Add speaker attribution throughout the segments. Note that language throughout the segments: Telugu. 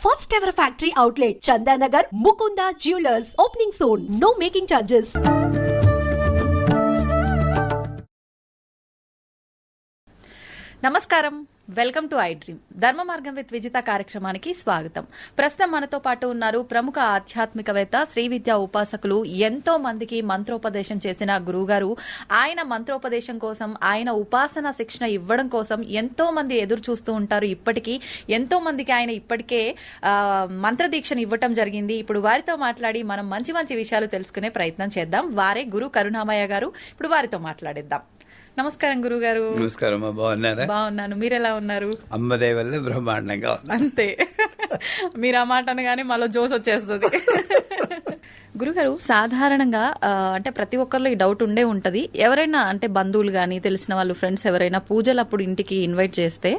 Speaker 1: First ever factory outlet, Chandanagar, Mukunda Jewelers. Opening soon. No making charges.
Speaker 2: నమస్కారం, వెల్కమ్ టు ఐ డ్రీమ్. ధర్మ మార్గం విత్ విజిత కార్యక్రమానికి స్వాగతం. ప్రస్తుతం మనతో పాటు ఉన్నారు ప్రముఖ ఆధ్యాత్మికవేత్త, శ్రీ విద్యా ఉపాసకులు, ఎంతో మందికి మంత్రోపదేశం చేసిన గురువుగారు. ఆయన మంత్రోపదేశం కోసం, ఆయన ఉపాసన శిక్షణ ఇవ్వడం కోసం ఎంతో మంది ఎదురు చూస్తూ ఉంటారు. ఇప్పటికీ ఎంతో మందికి ఆయన ఇప్పటికే మంత్రదీక్షను ఇవ్వటం జరిగింది. ఇప్పుడు వారితో మాట్లాడి మనం మంచి మంచి విషయాలు తెలుసుకునే ప్రయత్నం చేద్దాం. వారే గురు కరుణామయ్య గారు. ఇప్పుడు వారితో మాట్లాడిద్దాం. నమస్కారం గురుగారు.
Speaker 3: నమస్కారం. బాగున్నారా?
Speaker 2: బాగున్నాను. మీరు ఎలా ఉన్నారు?
Speaker 3: అమ్మదే వల్ల బ్రహ్మాండంగా.
Speaker 2: అంతే, మీరు ఆ మాట అనగానే మళ్ళీ జోస్ వచ్చేస్తుంది. గురుగారు, సాధారణంగా అంటే ప్రతి ఒక్కరిలో ఈ డౌట్ ఉండే ఉంటది. ఎవరైనా అంటే బంధువులు గానీ, తెలిసిన వాళ్ళు, ఫ్రెండ్స్ ఎవరైనా పూజలు అప్పుడు ఇంటికి ఇన్వైట్ చేస్తే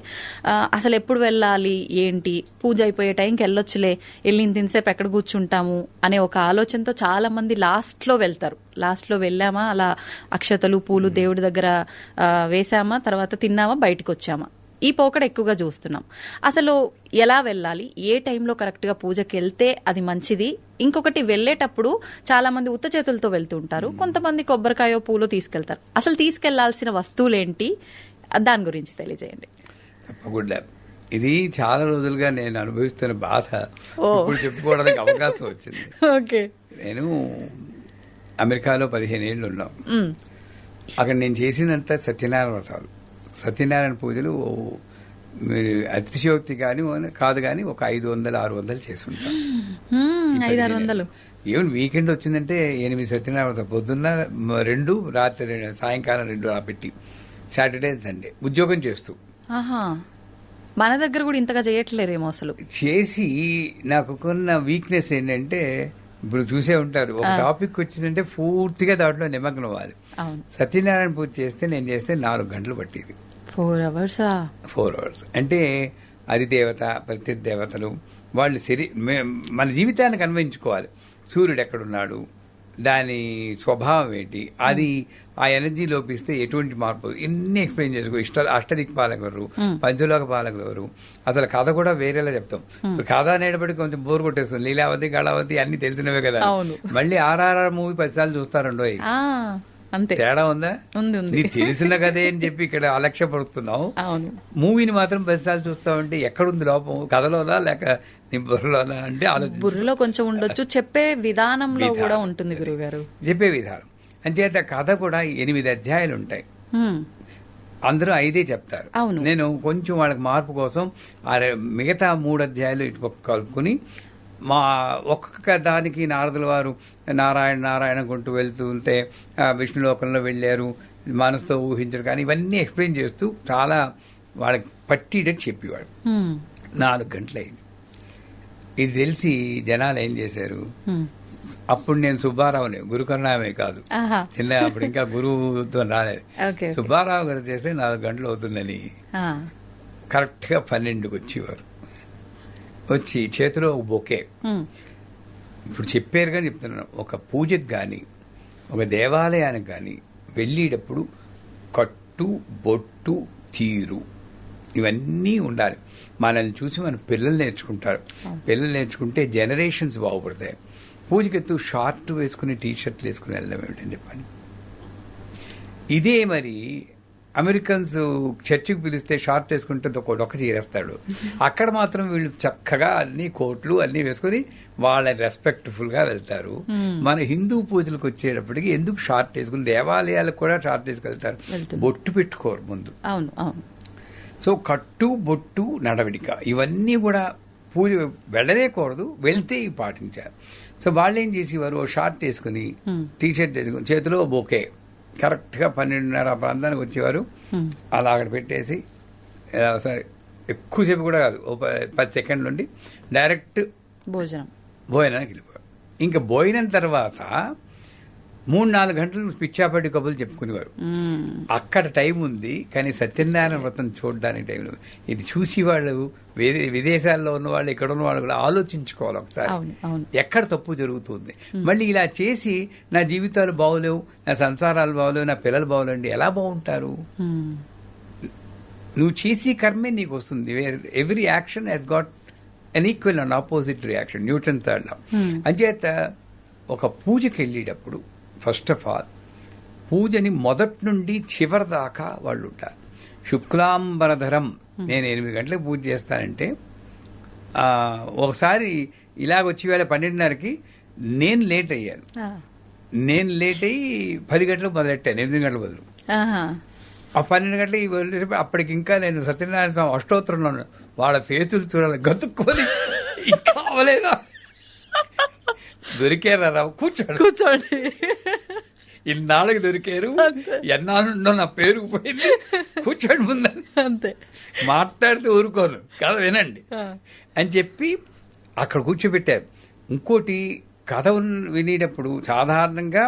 Speaker 2: అసలు ఎప్పుడు వెళ్ళాలి, ఏంటి, పూజ అయిపోయే టైంకి వెళ్ళొచ్చులే, వెళ్ళి ఇంతసేపు ఎక్కడ కూర్చుంటాము అనే ఒక ఆలోచనతో చాలా మంది లాస్ట్ లో వెళ్తారు. లాస్ట్ లో వెళ్ళామా, అలా అక్షతలు పూలు దేవుడి దగ్గర వేసామా, తర్వాత తిన్నామా, బయటకు వచ్చామా, ఈ పోకడ ఎక్కువగా చూస్తున్నాం. అసలు ఎలా వెళ్ళాలి, ఏ టైంలో కరెక్ట్ గా పూజకి వెళ్తే అది మంచిది? ఇంకొకటి, వెళ్ళేటప్పుడు చాలా మంది ఉత్త చేతులతో వెళ్తూ ఉంటారు, కొంతమంది కొబ్బరికాయో పూలో తీసుకెళ్తారు. అసలు తీసుకెళ్లాల్సిన వస్తువులేంటి, దాని గురించి తెలియజేయండి.
Speaker 3: తప్పకుండా. ఇది చాలా రోజులుగా నేను అనుభవిస్తున్న బాధ ఇప్పుడు చెప్పుకోవడానికి అవకాశం వచ్చింది.
Speaker 2: ఓకే.
Speaker 3: నేను అమెరికాలో 15 ఏళ్ళు ఉన్నాం. అక్కడ నేను చేసినంత సత్యనారాయణ వ్రతాలు, సత్యనారాయణ పూజలు మీరు అతిశయోక్తి కాదు కానీ ఒక 500-600 చేసుంటాం.
Speaker 2: 500-600
Speaker 3: ఈవెన్ వీకెండ్ వచ్చిందంటే 8 సత్యనారాయణ వ్రతం, పొద్దున్న 2, రాత్రి సాయంకాలం 2 పెట్టి, సాటర్డే సండే ఉద్యోగం చేస్తూ.
Speaker 2: మన దగ్గర కూడా ఇంతగా చేయట్లేరేమో. అసలు
Speaker 3: చేసి నాకు కొన్న వీక్నెస్ ఏంటంటే, ఇప్పుడు చూసే ఉంటారు, ఒక టాపిక్ వచ్చిందంటే పూర్తిగా దాంట్లో నిమగ్నం అవ్వాలి. సత్యనారాయణ పూజ చేస్తే నేను చేస్తే 4 గంటలు పట్టేది.
Speaker 2: 4 అవర్స్
Speaker 3: అంటే అధిదేవత, ప్రతి దేవతలు వాళ్ళు మన జీవితానికి అన్వయించుకోవాలి. సూర్యుడు ఎక్కడున్నాడు, దాని స్వభావం ఏంటి, అది ఆ ఎనర్జీ లోపిస్తే ఎటువంటి మార్పు, ఇన్ని ఎక్స్ప్లెయిన్ చేసుకో. అష్టదిక్పాలకులు, పంచలోక పాలకులు ఎవరు, అసలు కథ కూడా వేరేలా చెప్తాం. ఇప్పుడు కథ అనేటప్పటికి కొంచెం బోర్ కొట్టేస్తుంది. లీలావతి, కళావతి అన్ని తెలిసినవే కదా. మళ్ళీ RRR మూవీ 10 సార్లు చూస్తారండో,
Speaker 2: అంతే తేడా ఉందా?
Speaker 3: నీకు తెలిసిన కదే అని చెప్పి ఇక్కడ అలక్ష్యపడుతున్నావు. మూవీని మాత్రం 10 సార్లు చూస్తావంటే ఎక్కడుంది లోపం, కథలోనా లేక నీ బుర్రలోనా అంటే ఆలోచన.
Speaker 2: బుర్రలో కొంచెం ఉండొచ్చు, చెప్పే విధానంలో కూడా ఉంటుంది గురుగారు.
Speaker 3: చెప్పే విధానం అంచేత కథ కూడా 8 అధ్యాయాలు ఉంటాయి. అందరూ 5 చెప్తారు. నేను కొంచెం వాళ్ళకి మార్పు కోసం మిగతా 3 అధ్యాయాలు ఇటు కలుపుకుని, మా ఒక్కొక్క దానికి నారదుల వారు నారాయణ నారాయణ కొంటూ వెళ్తూ ఉంటే విష్ణులోకంలో వెళ్ళారు, మనసుతో ఊహించరు, కానీ ఇవన్నీ ఎక్స్ప్లెయిన్ చేస్తూ చాలా వాళ్ళకి పట్టిడని చెప్పేవాడు. 4 గంటలు అయింది. ఇది తెలిసి జనాలు ఏం చేశారు, అప్పుడు నేను సుబ్బారావునే, గురు కరుణామయ్య కాదు, చిన్న అప్పుడు ఇంకా గురువుతో రాలేదు. సుబ్బారావు గారు చేస్తే 4 గంటలు అవుతుందని కరెక్ట్ గా 12కి వచ్చేవారు. వచ్చి చేతిలో ఒక బొకే, ఇప్పుడు చెప్పారు కానీ చెప్తున్నాను, ఒక పూజకు కానీ ఒక దేవాలయానికి కానీ వెళ్ళేటప్పుడు కట్టు, బొట్టు, తీరు ఇవన్నీ ఉండాలి. మనల్ని చూసి మన పిల్లలు నేర్చుకుంటారు. పిల్లలు నేర్చుకుంటే జనరేషన్స్ బాగుపడతాయి. పూజకెత్తు షార్ట్ వేసుకుని టీషర్ట్లు వేసుకుని వెళ్ళడం ఏమిటని చెప్పండి. ఇదే మరి అమెరికన్స్ చర్చికి పిలిస్తే షార్ట్ వేసుకుంటే ఒక చీరేస్తాడు. అక్కడ మాత్రం వీళ్ళు చక్కగా అన్ని కోట్లు అన్ని వేసుకుని వాళ్ళ రెస్పెక్ట్ఫుల్ గా వెళ్తారు. మన హిందూ పూజలకు వచ్చేటప్పటికి ఎందుకు షార్ట్ వేసుకుని, దేవాలయాలకు కూడా షార్ట్ వేసుకెళ్తారు, బొట్టు పెట్టుకోరు ముందు. సో కట్టు, బొట్టు, నడవడిక ఇవన్నీ కూడా పూజ వెళ్ళనేకూడదు, వెళ్తే పాటించారు. సో వాళ్ళు ఏం చేసేవారు, షార్ట్ వేసుకుని టీషర్ట్ వేసుకుని చేతిలో బొకే, కరెక్ట్ గా 12:30 ప్రాంతానికి వచ్చేవారు. అలా అక్కడ పెట్టేసి సరే ఎక్కువసేపు కూడా కాదు, 10 సెకండ్ల నుండి డైరెక్ట్ భోజనానికి వెళ్ళిపోయారు. ఇంకా భోజనం తర్వాత 3-4 గంటలు పిచ్చాపట్టి కబుర్లు చెప్పుకునేవారు. అక్కడ టైం ఉంది, కానీ సత్యనారాయణ వ్రతం చూడడానికి టైం లేదు. ఇది చూసి వాళ్ళు విదేశాల్లో ఉన్న వాళ్ళు, ఇక్కడ ఉన్న వాళ్ళు కూడా ఆలోచించుకోవాలి ఒకసారి, ఎక్కడ తప్పు జరుగుతుంది. మళ్ళీ ఇలా చేసి నా జీవితాలు బాగోలేవు, నా సంసారాలు బాగోలేవు, నా పిల్లలు బాగోలేండి, ఎలా బాగుంటారు? నువ్వు చేసి కర్మే నీకు వస్తుంది. Every action has got an equal and opposite reaction, Newton third law. అంచేత ఒక పూజకి వెళ్ళేటప్పుడు ఫస్ట్ ఆఫ్ ఆల్ పూజని మొదటి నుండి చివరి దాకా వాళ్ళు ఉంటారు. శుక్లాంబరధరం, నేను 8 గంటలకు పూజ చేస్తానంటే ఒకసారి ఇలాగొచ్చి వేళ 12:30కి నేను లేట్ అయ్యాను. నేను లేట్ అయ్యి 10 గంటలకు మొదలెట్టాను, 8 గంటల బదులు. ఆ 12 గంటలకి అప్పటికి ఇంకా నేను సత్యనారాయణ స్వామి అష్టోత్తరంలో ఉన్నాను. వాళ్ళ ఫేసులు చూడాలి, గతుక్కొని ఇంకా అవలేదా, దొరికారా రావు, కూర్చోండి ఇన్నాళ్ళకి దొరికారు, ఎన్నాళ్ళుండో నా పేరు పోయింది, కూర్చోండి ముందని
Speaker 2: అంతే,
Speaker 3: మాట్లాడితే ఊరుకోను కథ వినండి అని చెప్పి అక్కడ కూర్చోబెట్టారు. ఇంకోటి, కథ వినేటప్పుడు సాధారణంగా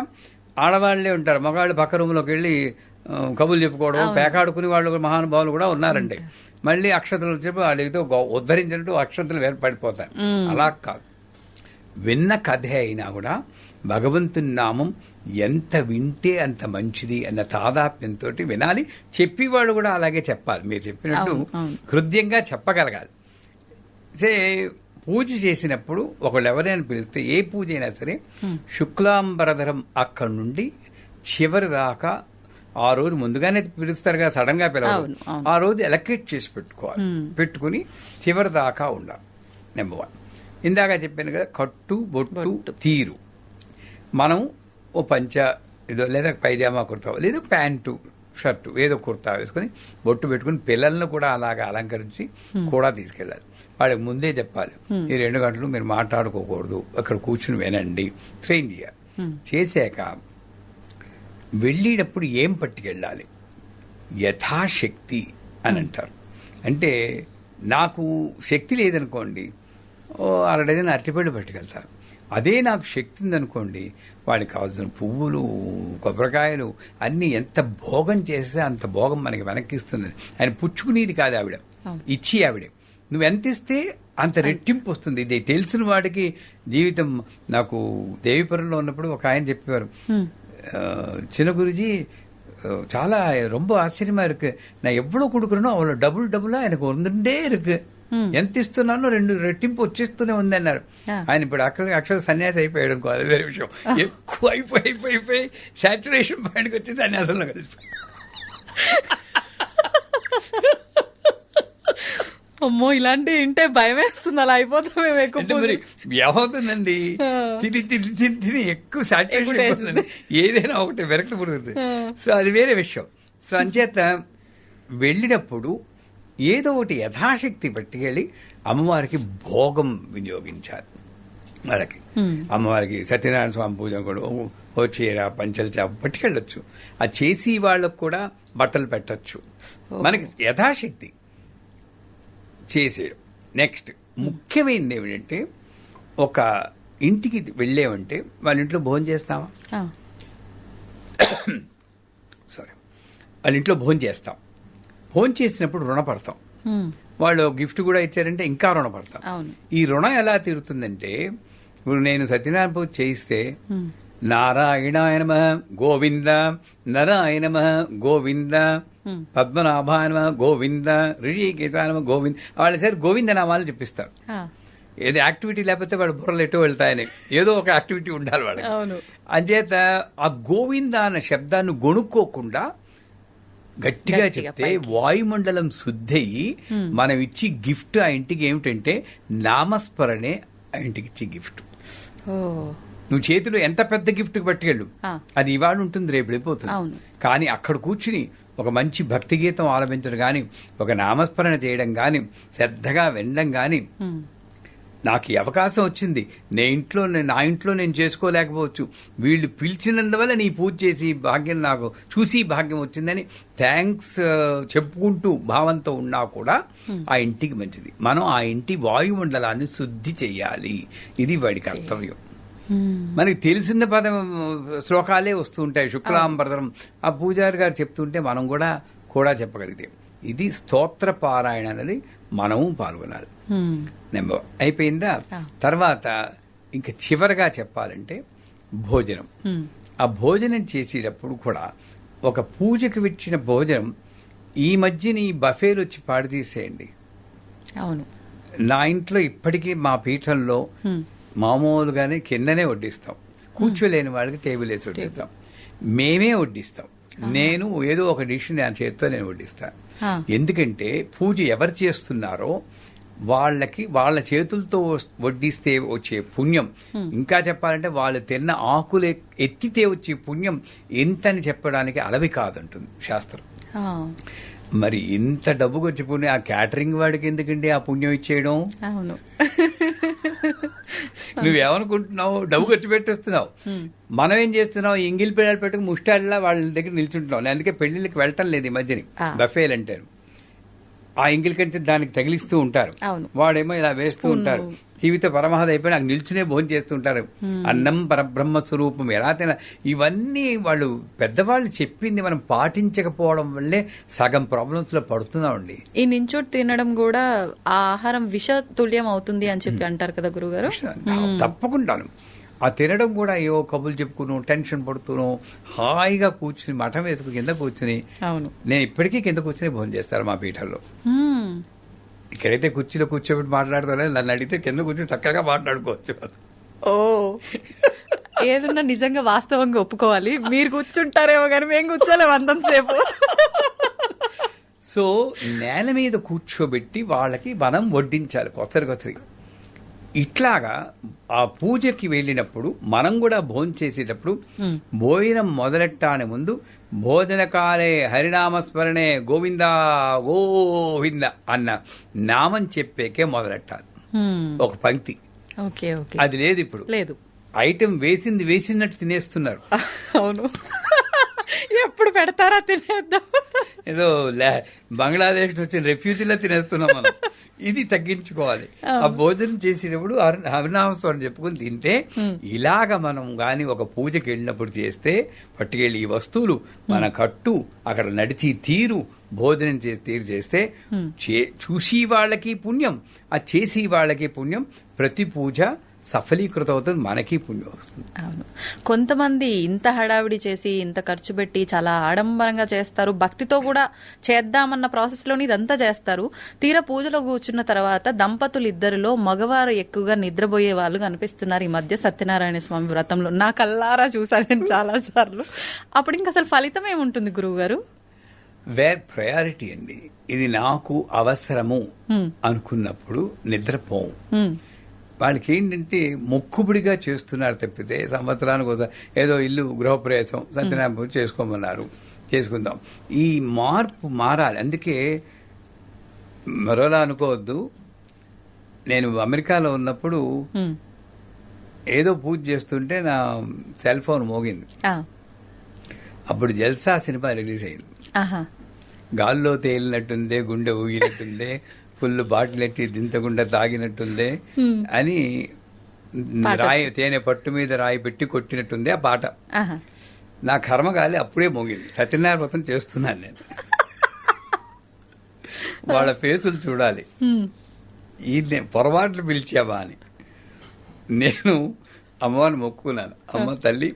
Speaker 3: ఆడవాళ్లే ఉంటారు, మగవాళ్ళు పక్క రూమ్లోకి వెళ్ళి కబుర్లు చెప్పుకోవడం, పేకాడుకునే వాళ్ళు మహానుభావులు కూడా ఉన్నారండి. మళ్ళీ అక్షతలు వచ్చేప్పుడు వాళ్ళతో ఉద్ధరించినట్టు అక్షతలు ఏర్పడిపోతారు. అలా కాదు, విన్న కథే అయినా కూడా భగవంతుని నామం ఎంత వింటే అంత మంచిది అన్న తాదాత్మ్యంతో వినాలి. చెప్పేవాళ్ళు కూడా అలాగే చెప్పాలి, మీరు చెప్పినట్టు హృదయంగా చెప్పగలగాలి. సే పూజ చేసినప్పుడు ఒకళ్ళు ఎవరైనా పిలిస్తే, ఏ పూజ అయినా సరే శుక్లాంబరధరం అక్కడి నుండి చివరి దాకా, ఆ రోజు ముందుగానే పిలుస్తారు కదా, సడన్ గా పిలవాలి, ఆ రోజు ఎలకేట్ చేసి పెట్టుకోవాలి. పెట్టుకుని చివరి దాకా ఉండాలి. నెంబర్ 1. ఇందాక చెప్పాను కదా, కట్టు బొట్టు తీరు. మనం ఓ పంచ ఏదో, లేదా పైజామా కుర్తా, లేదా ప్యాంటు షర్టు ఏదో కుర్తా వేసుకుని బొట్టు పెట్టుకుని పిల్లలను కూడా అలాగా అలంకరించి కూడా తీసుకెళ్ళాలి. వాళ్ళకి ముందే చెప్పాలి, ఈ 2 గంటలు మీరు మాట్లాడుకోకూడదు, అక్కడ కూర్చుని వినండి, ట్రైన్ చేయాలి. చేశాక వెళ్ళేటప్పుడు ఏం పట్టుకెళ్ళాలి, యథాశక్తి అని అంటారు. అంటే నాకు శక్తి లేదనుకోండి, 6 డజన్ అరటిపళ్ళు పట్టుకెళ్తారు. అదే నాకు శక్తి ఉందనుకోండి, వాడికి కావాల్సిన పువ్వులు, కొబ్బరికాయలు అన్నీ ఎంత భోగం చేస్తే అంత భోగం మనకి వెనక్కిస్తుంది. ఆయన పుచ్చుకునేది కాదు, ఆవిడ ఇచ్చి, ఆవిడే నువ్వు ఎంత ఇస్తే అంత రెట్టింపు వస్తుంది. ఇది తెలిసిన వాడికి జీవితం. నాకు దేవీపురంలో ఉన్నప్పుడు ఒక ఆయన చెప్పేవారు, చిన్న గురుజీ చాలా ரொம்ப ஆச்சரியமா இருக்கு, நான் எவ்வளவு கொடுக்கறனோ அவ்வளவு డబుల్ எனக்கு வந்துட்டே இருக்கு, ఎంత ఇస్తున్నానో 2 రెట్టింపు వచ్చేస్తూనే ఉంది అన్నారు. ఆయన ఇప్పుడు అక్షర సన్యాసి అయిపోయాడు అనుకో, అది వేరే విషయం. ఎక్కువ అయిపోయి సాచురేషన్ పాయింట్కి వచ్చి సన్యాసంలో కలిసిపోయి.
Speaker 2: అమ్మో, ఇలాంటి వింటే భయం వేస్తుంది, అలా అయిపోతాం మేము ఎక్కువ.
Speaker 3: మరి ఏమవుతుందండి, తిని ఎక్కువ సాచురేషన్ అయిపోతుంది, ఏదైనా ఒకటి విరక్తి పుడుతుంది. సో అది వేరే విషయం. సో అంచేత వెళ్ళినప్పుడు ఏదో ఒకటి యథాశక్తి పట్టుకెళ్ళి అమ్మవారికి భోగం వినియోగించాలి. వాళ్ళకి అమ్మవారికి సత్యనారాయణ స్వామి పూజ కూడా ఓ చీర, పంచల చాప పట్టుకెళ్ళొచ్చు. ఆ చేసి వాళ్ళకు కూడా బట్టలు పెట్టచ్చు. మనకి యథాశక్తి చేసేయడం. నెక్స్ట్ ముఖ్యమైనది ఏమిటంటే, ఒక ఇంటికి వెళ్ళేవంటే వాళ్ళ ఇంట్లో భోజనం చేస్తామా, సారీ, వాళ్ళ ఇంట్లో భోజనం చేస్తాం. భోజనం చేసినప్పుడు రుణపడతాం. వాళ్ళు గిఫ్ట్ కూడా ఇచ్చారంటే ఇంకా రుణపడతాం. ఈ రుణం ఎలా తీరుతుందంటే, ఇప్పుడు నేను సత్యనారాయణ పూజ చేయిస్తే నారాయణాయ నమః గోవింద, నారాయణ నమః గోవింద, పద్మనాభాయ నమః గోవింద, ఋషికేశాయ నమః గోవింద, వాళ్ళు సరే గోవింద నామాలు చెప్పిస్తారు. ఏదో యాక్టివిటీ లేకపోతే వాడు బుర్రలు ఎటో వెళ్తాయని, ఏదో ఒక యాక్టివిటీ ఉండాలి వాళ్ళకి. అంచేత ఆ గోవింద అన్న శబ్దాన్ని గొణుక్కోకుండా గట్టిగా చెప్తే వాయుమండలం శుద్ధయి మనం ఇచ్చి గిఫ్ట్ ఆ ఇంటికి ఏమిటంటే నామస్మరణే ఆ ఇంటికి ఇచ్చి గిఫ్ట్. నువ్వు చేతిలో ఎంత పెద్ద గిఫ్ట్ పట్టుకెళ్ళు, అది ఇవాళ ఉంటుంది, రేపు వెళ్ళిపోతుంది. కానీ అక్కడ కూర్చుని ఒక మంచి భక్తి గీతం ఆలపించడం గాని, ఒక నామస్మరణ చేయడం గాని, శ్రద్ధగా వినడం గాని, నాకు ఈ అవకాశం వచ్చింది, నా ఇంట్లో నేను చేసుకోలేకపోవచ్చు, వీళ్ళు పిలిచినందువల్ల నీ పూజ చేసి భాగ్యం, నాకు చూసి భాగ్యం వచ్చిందని థ్యాంక్స్ చెప్పుకుంటూ భావంతో ఉన్నా కూడా ఆ ఇంటికి మంచిది. మనం ఆ ఇంటి వాయుమండలాన్ని శుద్ధి చెయ్యాలి. ఇది వాడి కర్తవ్యం. మనకి తెలిసిన పదం శ్లోకాలే వస్తూ ఉంటాయి, శుక్లాంబరధరం, ఆ పూజారి గారు చెప్తుంటే మనం కూడా చెప్పగలిగితే, ఇది స్తోత్ర పారాయణ అనేది మనము పాల్గొనాలి. నెంబర్ అయిపోయిందా? తర్వాత ఇంకా చివరగా చెప్పాలంటే భోజనం. ఆ భోజనం చేసేటప్పుడు కూడా ఒక పూజకు వచ్చిన భోజనం ఈ మధ్యన ఈ బఫేలు వచ్చి పాడు తీసేయండి.
Speaker 2: అవును,
Speaker 3: నా ఇంట్లో ఇప్పటికీ మా పీఠంలో మామూలుగానే కిందనే వడ్డిస్తాం. కూర్చోలేని వాళ్ళకి టేబుల్ వేసి వడ్డిస్తాం. మేమే వడ్డిస్తాం. నేను ఏదో ఒక డిష్ నా చేతితో నేను వడ్డిస్తాను. ఎందుకంటే పూజ ఎవరు చేస్తున్నారో వాళ్ళకి వాళ్ళ చేతులతో వడ్డిస్తే వచ్చే పుణ్యం, ఇంకా చెప్పాలంటే వాళ్ళు తిన్న ఆకులు ఎత్తితే వచ్చే పుణ్యం ఎంతని చెప్పడానికి అలవి కాదంటుంది శాస్త్రం. మరి ఇంత డబ్బు ఖర్చు పుణ్యం ఆ క్యాటరింగ్ వాడికి ఎందుకండి ఆ పుణ్యం ఇచ్చేయడం?
Speaker 2: అవును,
Speaker 3: నువ్వేమనుకుంటున్నావు? డబ్బు ఖర్చు పెట్టేస్తున్నావు. మనం ఏం చేస్తున్నావు? ఎంగిల్ పిల్లలు పెట్టుకు ముష్టాడిలా వాళ్ళ దగ్గర నిల్చుంటున్నావు. అందుకే పెళ్లిళ్ళకి వెళ్ళటం లేదు ఈ మధ్యని. బఫేలు అంటారు. ఆ ఎంగిల్ కంటే దానికి తగిలిస్తూ ఉంటారు. వాడేమో ఇలా వేస్తూ ఉంటారు. జీవిత పరమహద అయిపోయి నాకు నిల్చునే భోజనం చేస్తుంటారు. అన్నం పరబ్రహ్మ స్వరూపం ఎలా తిన, ఇవన్నీ వాళ్ళు పెద్దవాళ్ళు చెప్పింది మనం పాటించకపోవడం వల్లే సగం ప్రాబ్లమ్స్ లో పడుతున్నామండి.
Speaker 2: ఈ నించోటి తినడం కూడా ఆ ఆహారం విష తుల్యం అవుతుంది అని చెప్పి అంటారు కదా గురుగారు.
Speaker 3: తప్పకుండాను. ఆ తినడం కూడా ఏవో కబుర్లు చెప్పుకును, టెన్షన్ పడుతును, హాయిగా కూర్చుని మఠం వేసుకుని కింద కూర్చుని, నేను ఇప్పటికీ కింద కూర్చుని భోజనం చేస్తారు మా పీఠంలో. ఇక్కడైతే కుర్చీలో కూర్చోబెట్టి మాట్లాడతానే, నన్ను అడిగితే కింద కూర్చొని చక్కగా మాట్లాడుకోవచ్చు.
Speaker 2: ఓ, ఏదన్నా నిజంగా వాస్తవంగా ఒప్పుకోవాలి. మీరు కూర్చుంటారేమో కానీ మేము కూర్చోలేము అంతంసేపు.
Speaker 3: సో నేల మీద కూర్చోబెట్టి వాళ్ళకి మనం వడ్డించాలి కొసరి. ఇట్లాగా ఆ పూజకి వెళ్ళినప్పుడు మనం కూడా భోజనం చేసేటప్పుడు భోజనం మొదలెట్టాని ముందు భోజన కాలే హరినామస్మరణే గోవింద గోవింద అన్న నామం చెప్పేకే మొదలెట్టాలి. ఒక పంక్తి. అది లేదు ఇప్పుడు.
Speaker 2: లేదు.
Speaker 3: ఐటెం వేసినట్టు తినేస్తున్నారు.
Speaker 2: అవును, ఎప్పుడు పెడతారా తినేద్దాం.
Speaker 3: ఏదో బంగ్లాదేశ్ వచ్చిన రెఫ్యూజీలా తినేస్తున్నాం మనం. ఇది తగ్గించుకోవాలి. ఆ భోజనం చేసేటప్పుడు హరినామస్మరణ చెప్పుకుని తింటే, ఇలాగ మనం గాని ఒక పూజకి వెళ్ళినప్పుడు చేస్తే, పట్టుకెళ్ళి ఈ వస్తువులు మన కట్టు అక్కడ నడిచి తీరు భోజనం తీరు చేస్తే చూసి వాళ్ళకి పుణ్యం, ఆ చేసి వాళ్ళకి పుణ్యం, ప్రతి పూజ సఫలీకృతం అవుతుంది, మనకి పుణ్యం వస్తుంది.
Speaker 2: అవును, కొంతమంది ఇంత హడావిడి చేసి ఇంత ఖర్చు పెట్టి చాలా ఆడంబరంగా చేస్తారు, భక్తితో కూడా చేద్దామన్న ప్రాసెస్ లోని ఇదంతా చేస్తారు. తీరా పూజలో కూర్చున్న తర్వాత దంపతులు ఇద్దరిలో మగవారు ఎక్కువగా నిద్రపోయే వాళ్ళు కనిపిస్తున్నారు ఈ మధ్య సత్యనారాయణ స్వామి వ్రతంలో. నా కల్లారా చూసాను నేను చాలా సార్లు. అప్పుడు ఇంకా అసలు ఫలితం ఏముంటుంది గురువు గారు?
Speaker 3: వేర్ ప్రయారిటీ అండి. ఇది నాకు అవసరము అనుకున్నప్పుడు నిద్రపోవు. వాళ్ళకి ఏంటంటే మొక్కుబడిగా చేస్తున్నారు తప్పితే, సంవత్సరానికి ఒకసారి ఏదో ఇల్లు గృహప్రవేశం సత్యనారాయణ పూజ చేసుకోమన్నారు, చేసుకుందాం. ఈ మార్పు మారాలి. అందుకే మరోలా అనుకోవద్దు. నేను అమెరికాలో ఉన్నప్పుడు ఏదో పూజ చేస్తుంటే నా సెల్ ఫోన్ మోగింది. అప్పుడు జల్సా సినిమా రిలీజ్ అయింది. గాల్లో తేలినట్టుందే, గుండె ఊగినట్టుందే, ఫుల్ బాటిల్ ఎట్టి దింతకుండా తాగినట్టుందే అని రాయి తేనె పట్టు మీద రాయి పెట్టి కొట్టినట్టుంది ఆ పాట. నా కర్మగాలి అప్పుడే మోగింది. సత్యనారాయణ వ్రతం చేస్తున్నాను నేను. వాళ్ళ ఫేసులు చూడాలి. ఈ పొరపాట్లు పిలిచావా అని. నేను అమ్మవారిని మొక్కుకున్నాను. అమ్మ తల్లి,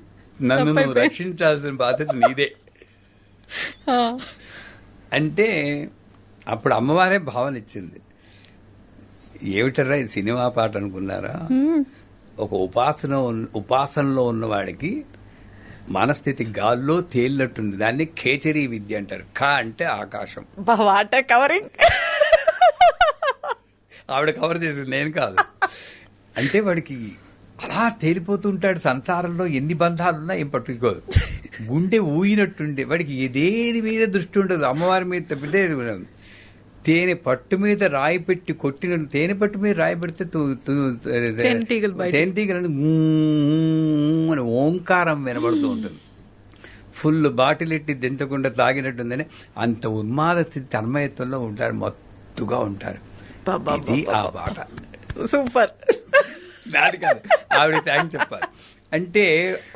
Speaker 3: నన్ను నువ్వు రక్షించాల్సిన బాధ్యత నీదే అంటే అప్పుడు అమ్మవారే భావన ఇచ్చింది. ఏమిటరా ఇది సినిమా పాట అనుకున్నారా? ఒక ఉపాసనలో ఉన్నవాడికి మనస్థితి గాల్లో తేలినట్టుంది. దాన్ని ఖేచరీ విద్య అంటారు. ఖ అంటే ఆకాశం.
Speaker 2: కవరింగ్
Speaker 3: ఆవిడ కవర్ చేసింది, నేను కాదు. అంటే వాడికి అలా తేలిపోతుంటాడు. సంసారంలో ఎన్ని బంధాలున్నా ఏం పట్టుకోదు. గుండె ఊగినట్టుండే వాడికి దేని మీద దృష్టి ఉండదు, అమ్మవారి మీద తప్పితే. తేనె పట్టు మీద రాయి పెట్టి కొట్టిన తేనె పట్టు మీద రాయి పెడితే తేనెటీగలని అని ఓంకారం వినబడుతూ ఉంటుంది. ఫుల్ బాటిల్ ఎట్టి దించకుండా తాగినట్టుందని అంత ఉన్మాద స్థితి తన్మయత్వంలో ఉంటారు, మత్తుగా ఉంటారు. ఇది ఆ పాట.
Speaker 2: సూపర్.
Speaker 3: నాది కాదు, ఆవిడ థ్యాంక్స్ చెప్పాలి. అంటే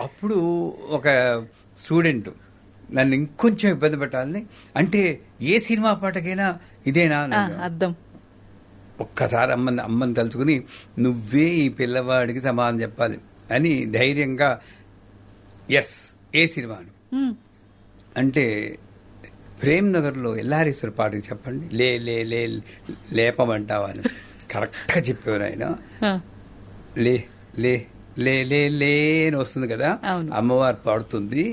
Speaker 3: అప్పుడు ఒక స్టూడెంట్ నన్ను ఇంకొంచెం ఇబ్బంది పెట్టాలని, అంటే ఏ సినిమా పాటకైనా ఇదేనా
Speaker 2: అర్థం.
Speaker 3: ఒక్కసారి అమ్మని తలుచుకుని నువ్వే ఈ పిల్లవాడికి సమాధానం చెప్పాలి అని ధైర్యంగా, ఎస్ ఏ సినిమాను అంటే ప్రేమ్ నగర్లో ఎల్లారీశ్వర పాటకి చెప్పండి, లే లే లే లేపమంటావా అని. కరెక్ట్ గా చెప్పేవారు ఆయన. లే లే లే లే లే అని వస్తుంది కదా, అమ్మవారు పాడుతుంది,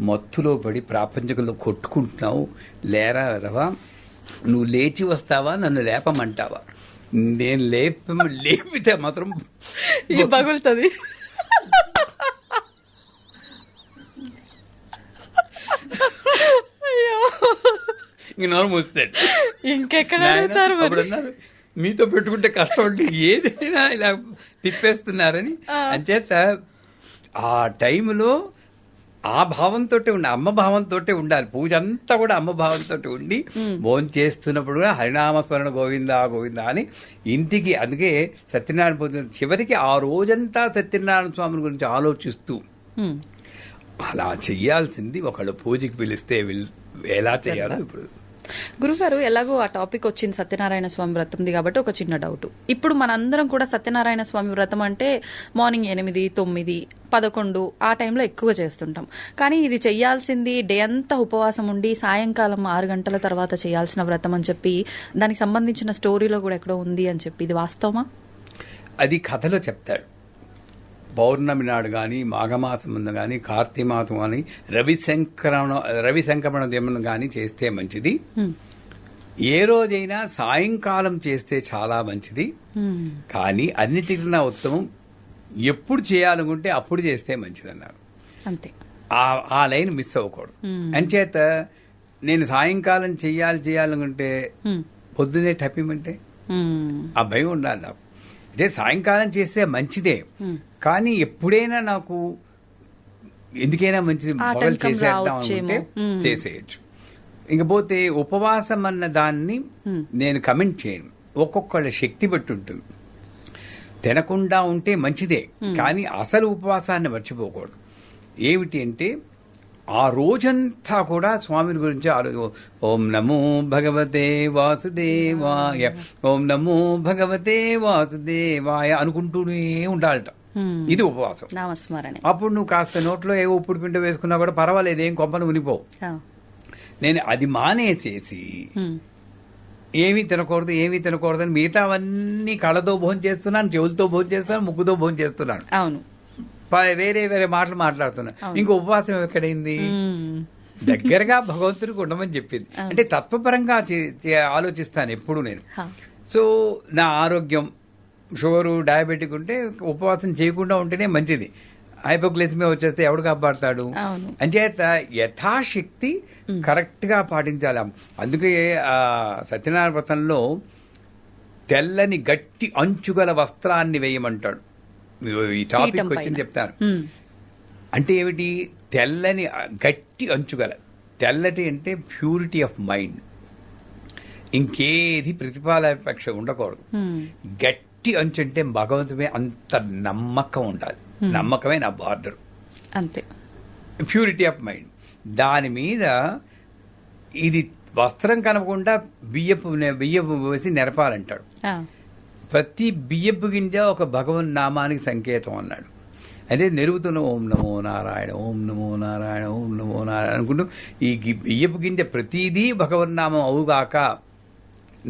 Speaker 3: మత్తులో పడి ప్రాపంచకంలో కొట్టుకుంటున్నావు, లేరా వెదవా, నువ్వు లేచి వస్తావా నన్ను లేపమంటావా, నేను లేపితే మాత్రం
Speaker 2: పగులుతుంది.
Speaker 3: ఇంక నోరు మూస్తాడు.
Speaker 2: ఇంకెక్కడ
Speaker 3: మీతో పెట్టుకుంటే కష్టం అంటే ఏదైనా ఇలా తిప్పేస్తున్నారని. అంచేత ఆ టైంలో ఆ భావంతో ఉండాలి, అమ్మ భావంతో ఉండాలి. పూజ అంతా కూడా అమ్మ భావంతో ఉండి భోజనం చేస్తున్నప్పుడు కూడా హరినామస్మరణ గోవిందా గోవిందా అని ఇంటికి. అందుకే సత్యనారాయణ పూజ చివరికి ఆ రోజంతా సత్యనారాయణ స్వామి గురించి ఆలోచిస్తూ అలా చెయ్యాల్సింది. ఒకళ్ళు పూజకి పిలిస్తే ఎలా చేయాలో. ఇప్పుడు
Speaker 2: గురుగారు ఎలాగో ఆ టాపిక్ వచ్చింది సత్యనారాయణ స్వామి వ్రతంది కాబట్టి ఒక చిన్న డౌట్. ఇప్పుడు మనందరం కూడా సత్యనారాయణ స్వామి వ్రతం అంటే మార్నింగ్ 8, 9, 11 ఆ టైంలో ఎక్కువ చేస్తుంటాం. కానీ ఇది చెయ్యాల్సింది డే అంతా ఉపవాసం ఉండి సాయంకాలం 6 గంటల తర్వాత చేయాల్సిన వ్రతం అని చెప్పి దానికి సంబంధించిన స్టోరీలో కూడా ఎక్కడో ఉంది అని చెప్పి, ఇది వాస్తవమా?
Speaker 3: అది కథలో చెప్తాడు. పౌర్ణమి నాడు కానీ, మాఘమాసం ముందు కానీ, కార్తీక మాసం కానీ, రవి సంక్రమణ దినం కానీ చేస్తే మంచిది. ఏ రోజైనా సాయంకాలం చేస్తే చాలా మంచిది. కానీ అన్నిటికన్నా ఉత్తమం ఎప్పుడు చేయాలనుకుంటే అప్పుడు చేస్తే మంచిది అన్నారు.
Speaker 2: అంతే,
Speaker 3: ఆ లైన్ మిస్ అవ్వకూడదు. అంచేత నేను సాయంకాలం చేయాలనుకుంటే పొద్దునే టప్పిమంటే ఆ భయం ఉండాలి నాకు. అంటే సాయంకాలం చేస్తే మంచిదే, కానీ ఎప్పుడైనా నాకు ఎందుకైనా మంచిది మొదలు చేసేద్దాం అనుకుంటే చేసేయచ్చు. ఇంకపోతే ఉపవాసం అన్న దాన్ని నేను కమెంట్ చేయను. ఒక్కొక్కళ్ళ శక్తి బట్టి ఉంటుంది. తినకుండా ఉంటే మంచిదే, కానీ అసలు ఉపవాసాన్ని మర్చిపోకూడదు. ఏమిటి అంటే ఆ రోజంతా కూడా స్వామిని గురించి ఓం నమో భగవతే వాసుదేవాయ, ఓం నమో భగవతే వాసుదేవాయ అనుకుంటూనే ఉండాలట. ఇది ఉపవాసం,
Speaker 2: నామస్మరణ.
Speaker 3: అప్పుడు నువ్వు కాస్త నోట్లో ఏ ఉప్పుడు పిండి వేసుకున్నా కూడా పర్వాలేదు, ఏం కొంపను ఉనిపోవు. నేను అది మానేసేసి ఏమీ తినకూడదని మిగతావన్నీ కళ్ళతో భోజనం చేస్తున్నాను, చెవులతో భోజనం చేస్తున్నాను, ముక్కుతో భోజనం చేస్తున్నాను.
Speaker 2: అవును,
Speaker 3: వేరే మాటలు మాట్లాడుతున్నాను. ఇంకో ఉపవాసం ఎక్కడైంది? దగ్గరగా భగవంతుడికి ఉండమని చెప్పింది. అంటే తత్వపరంగా ఆలోచిస్తాను ఎప్పుడు నేను. సో నా ఆరోగ్యం, షుగరు, డయాబెటిక్ ఉంటే ఉపవాసం చేయకుండా ఉంటేనే మంచిది. హైపోగ్లైసిమియా వచ్చేస్తే ఎవడు కాపాడతాడు? అంచేత యథాశక్తి కరెక్ట్ గా పాటించాలి. అందుకే సత్యనారాయణ వ్రతంలో తెల్లని గట్టి అంచుగల వస్త్రాన్ని వేయమంటాడు. ఈ టాపిక్ వచ్చింది చెప్తాను. అంటే ఏమిటి? తెల్లని గట్టి అంచుగల. తెల్లటి అంటే ప్యూరిటీ ఆఫ్ మైండ్, ఇంకేది ప్రతిఫలాపేక్ష ఉండకూడదు. గట్టి అంచు అంటే భగవంతుమే అంత నమ్మకం ఉండాలి. నమ్మకమే నా బార్డర్.
Speaker 2: అంతే,
Speaker 3: ప్యూరిటీ ఆఫ్ మైండ్. దాని మీద ఇది వస్త్రం కనపకుండా బియ్యపు వేసి నెరపాలంటాడు. ప్రతి బియ్యపు గింజ ఒక భగవన్ నామానికి సంకేతం అన్నాడు. అదే నెరుగుతున్న ఓం నమో నారాయణ, ఓం నమో నారాయణ, ఓం నమో నారాయణ అనుకుంటూ ఈ బియ్యపు గింజ ప్రతిదీ భగవన్నామం అవుగాక,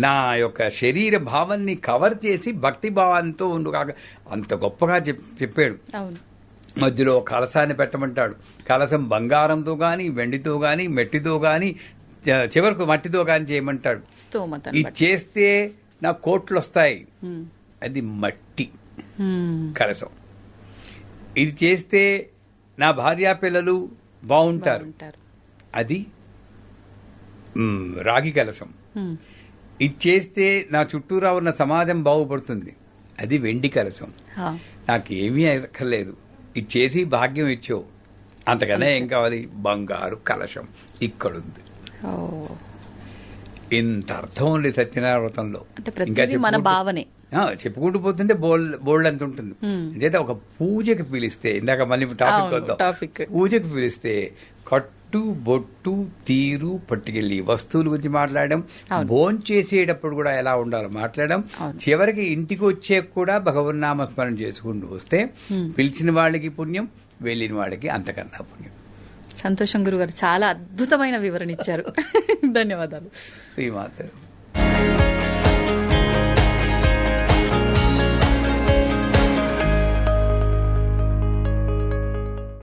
Speaker 3: నా యొక్క శరీర భావాన్ని కవర్ చేసి భక్తి భావంతో ఉండుగాక, అంత గొప్పగా చెప్పాడు. మధ్యలో కలశాన్ని పెట్టమంటాడు. కలశం బంగారంతో గాని, వెండితో గాని, మట్టితో గాని, చివరకు మట్టితో గాని చేయమంటాడు. ఇది చేస్తే నాకు కోట్లు వస్తాయి, అది మట్టి కలశం. ఇది చేస్తే నా భార్యా పిల్లలు బాగుంటారు, అది రాగి కలశం. ఇది చేస్తే నా చుట్టూరా ఉన్న సమాజం బాగుపడుతుంది, అది వెండి కలశం. నాకేమీ అక్కర్లేదు, ఇది చేసి భాగ్యం ఇచ్చావు, అంతకన్నా ఏం కావాలి? బంగారు కలశం ఇక్కడుంది. ఇంత అర్థం ఉంది సత్యనారాయణ వ్రతంలో.
Speaker 2: ఇంకా మన భావనే
Speaker 3: చెప్పుకుంటూ పోతుంటే బోల్డ్ అంత ఉంటుంది. అంటే ఒక పూజకి పిలిస్తే, ఇందాక మళ్ళీ టాపిక్ వద్దాం, పూజకి పిలిస్తే కట్టు బొట్టు తీరు పట్టుకెళ్ళి వస్తువుల గురించి మాట్లాడడం, భోజనం చేసేటప్పుడు కూడా ఎలా ఉండాలో మాట్లాడడం, చివరికి ఇంటికి వచ్చే కూడా భగవన్నామస్మరణ చేసుకుంటూ వస్తే పిలిచిన వాళ్ళకి పుణ్యం, వెళ్ళిన వాళ్ళకి అంతకన్నా పుణ్యం.
Speaker 2: సంతోషం గురుగారు, చాలా అద్భుతమైన వివరణ ఇచ్చారు. ధన్యవాదాలు.
Speaker 3: శ్రీమాత.